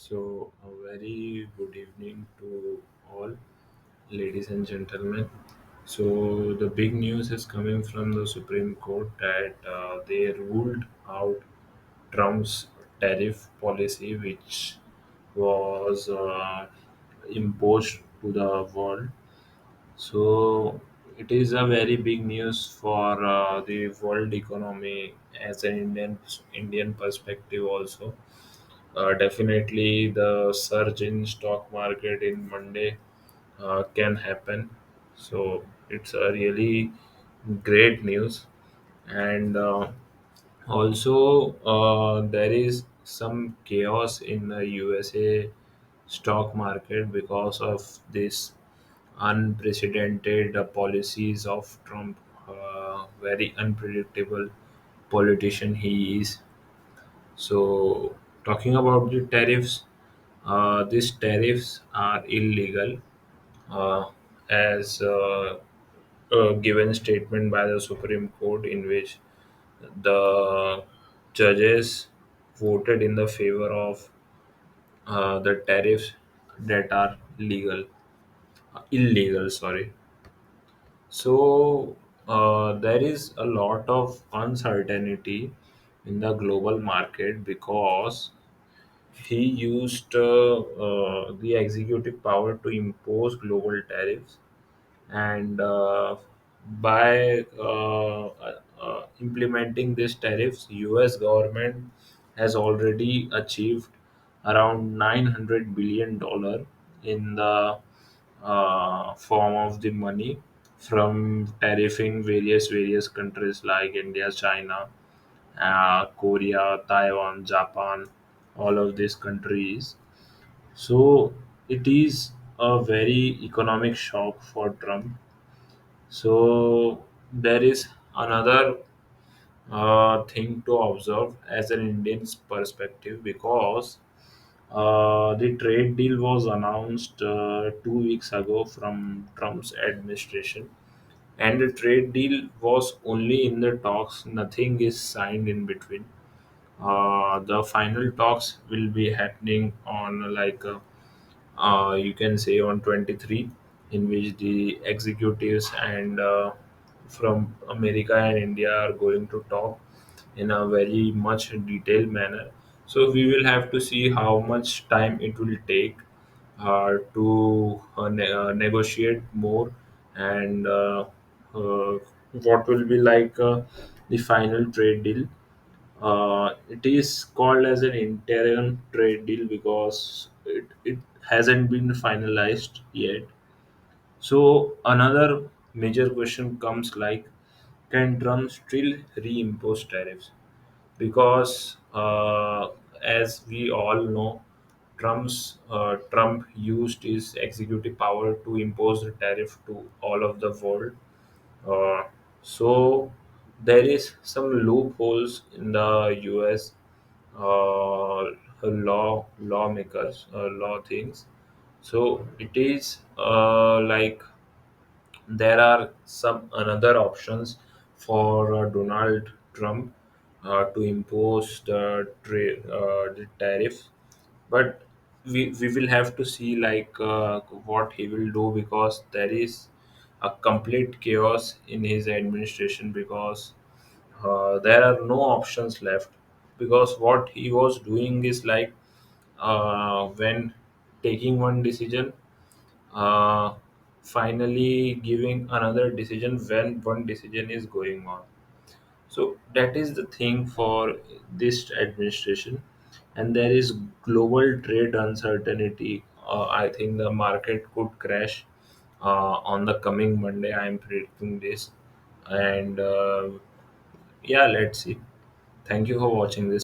So, a very good evening to all, ladies and gentlemen. So, the big news is coming from the Supreme Court that they ruled out Trump's tariff policy, which was imposed to the world. So, it is a very big news for the world economy as an Indian perspective also. Definitely, the surge in stock market in Monday can happen. So it's a really great news, and also there is some chaos in the USA stock market because of this unprecedented policies of Trump. Very unpredictable politician he is. So, talking about the tariffs, these tariffs are illegal as a given statement by the Supreme Court, in which the judges voted in the favor of the tariffs that are illegal. Sorry. So there is a lot of uncertainty in the global market because he used the executive power to impose global tariffs, and by implementing these tariffs, U.S. government has already achieved around $900 billion in the form of the money from tariffing various countries like India, China, Korea, Taiwan, Japan, all of these countries. So it is a very economic shock for Trump. So there is another thing to observe as an Indian's perspective because the trade deal was announced 2 weeks ago from Trump's administration, and the trade deal was only in the talks. Nothing is signed in between. The final talks will be happening on you can say on 23, in which the executives and from America and India are going to talk in a very much detailed manner. So we will have to see how much time it will take to negotiate more, and what will be the final trade deal. It is called as an interim trade deal because it hasn't been finalized yet. So another major question comes like, can Trump still reimpose tariffs? Because as we all know, Trump used his executive power to impose the tariff to all of the world. uh, so there is some loopholes in the U.S. Lawmakers law things. So it is there are some another options for Donald Trump to impose the tariff, but we will have to see what he will do because there is a complete chaos in his administration because there are no options left, because what he was doing is when taking one decision, uh, finally giving another decision when one decision is going on. So that is the thing for this administration, and there is global trade uncertainty. I think the market could crash on the coming Monday. I am predicting this, and yeah, let's see. Thank you for watching this.